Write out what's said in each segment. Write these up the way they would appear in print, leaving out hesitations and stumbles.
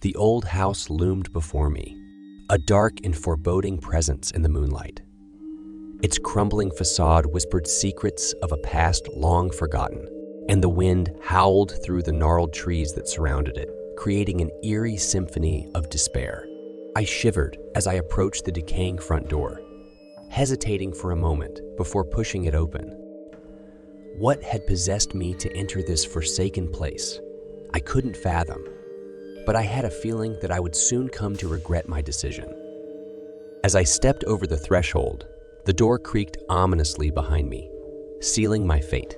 The old house loomed before me, a dark and foreboding presence in the moonlight. Its crumbling facade whispered secrets of a past long forgotten, and the wind howled through the gnarled trees that surrounded it, creating an eerie symphony of despair. I shivered as I approached the decaying front door, hesitating for a moment before pushing it open. What had possessed me to enter this forsaken place? I couldn't fathom, but I had a feeling that I would soon come to regret my decision. As I stepped over the threshold, the door creaked ominously behind me, sealing my fate.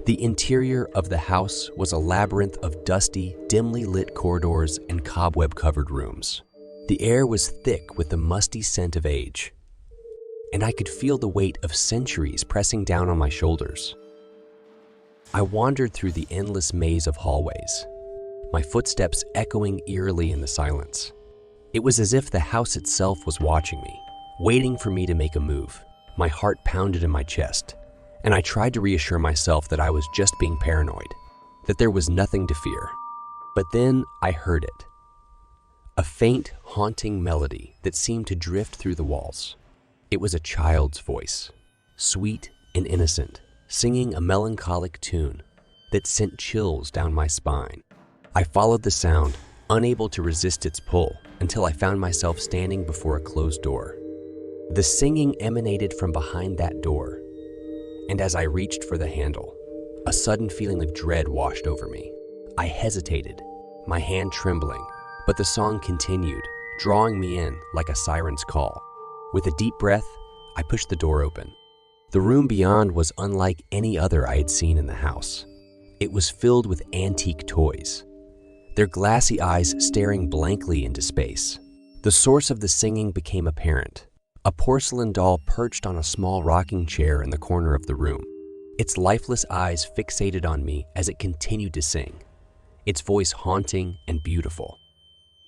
The interior of the house was a labyrinth of dusty, dimly lit corridors and cobweb-covered rooms. The air was thick with the musty scent of age, and I could feel the weight of centuries pressing down on my shoulders. I wandered through the endless maze of hallways, my footsteps echoing eerily in the silence. It was as if the house itself was watching me, waiting for me to make a move. My heart pounded in my chest, and I tried to reassure myself that I was just being paranoid, that there was nothing to fear. But then I heard it. A faint, haunting melody that seemed to drift through the walls. It was a child's voice, sweet and innocent, singing a melancholic tune that sent chills down my spine. I followed the sound, unable to resist its pull, until I found myself standing before a closed door. The singing emanated from behind that door, and as I reached for the handle, a sudden feeling of dread washed over me. I hesitated, my hand trembling, but the song continued, drawing me in like a siren's call. With a deep breath, I pushed the door open. The room beyond was unlike any other I had seen in the house. It was filled with antique toys, their glassy eyes staring blankly into space. The source of the singing became apparent. A porcelain doll perched on a small rocking chair in the corner of the room, its lifeless eyes fixated on me as it continued to sing, its voice haunting and beautiful.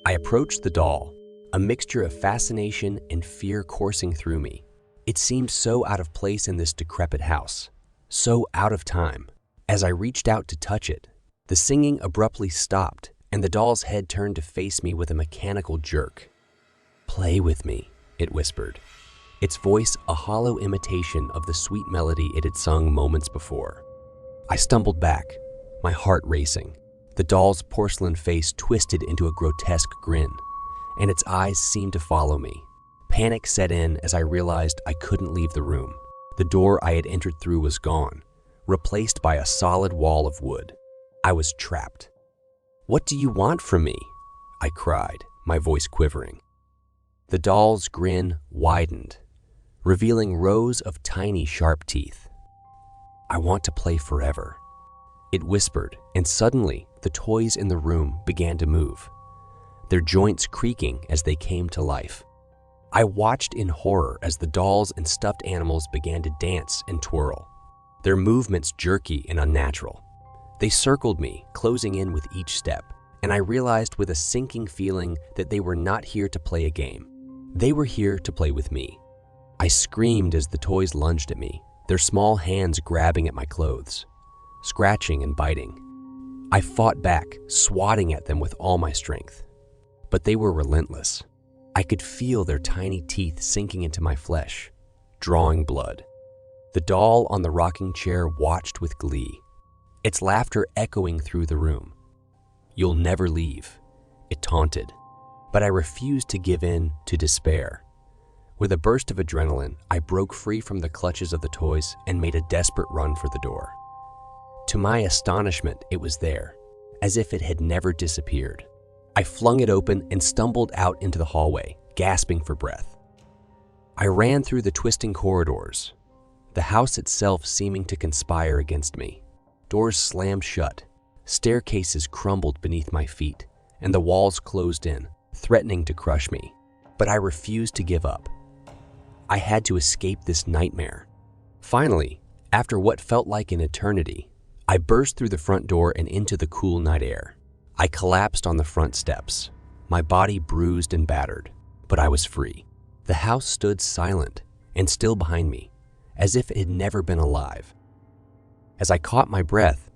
I approached the doll, a mixture of fascination and fear coursing through me. It seemed so out of place in this decrepit house, so out of time. As I reached out to touch it, the singing abruptly stopped, and the doll's head turned to face me with a mechanical jerk. "Play with me," it whispered, its voice a hollow imitation of the sweet melody it had sung moments before. I stumbled back, my heart racing. The doll's porcelain face twisted into a grotesque grin, and its eyes seemed to follow me. Panic set in as I realized I couldn't leave the room. The door I had entered through was gone, replaced by a solid wall of wood. I was trapped. "What do you want from me?" I cried, my voice quivering. The doll's grin widened, revealing rows of tiny, sharp teeth. "I want to play forever," it whispered, and suddenly the toys in the room began to move, their joints creaking as they came to life. I watched in horror as the dolls and stuffed animals began to dance and twirl, their movements jerky and unnatural. They circled me, closing in with each step, and I realized with a sinking feeling that they were not here to play a game. They were here to play with me. I screamed as the toys lunged at me, their small hands grabbing at my clothes, scratching and biting. I fought back, swatting at them with all my strength. But they were relentless. I could feel their tiny teeth sinking into my flesh, drawing blood. The doll on the rocking chair watched with glee, its laughter echoing through the room. "You'll never leave," it taunted. But I refused to give in to despair. With a burst of adrenaline, I broke free from the clutches of the toys and made a desperate run for the door. To my astonishment, it was there, as if it had never disappeared. I flung it open and stumbled out into the hallway, gasping for breath. I ran through the twisting corridors, the house itself seeming to conspire against me. Doors slammed shut, staircases crumbled beneath my feet, and the walls closed in, threatening to crush me. But I refused to give up. I had to escape this nightmare. Finally, after what felt like an eternity, I burst through the front door and into the cool night air. I collapsed on the front steps, my body bruised and battered, but I was free. The house stood silent and still behind me, as if it had never been alive. As I caught my breath,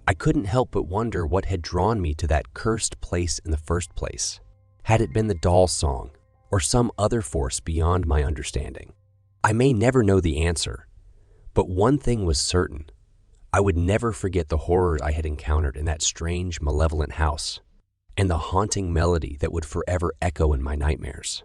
I couldn't help but wonder what had drawn me to that cursed place in the first place. Had it been the doll song, or some other force beyond my understanding? I may never know the answer, but one thing was certain. I would never forget the horror I had encountered in that strange, malevolent house, and the haunting melody that would forever echo in my nightmares.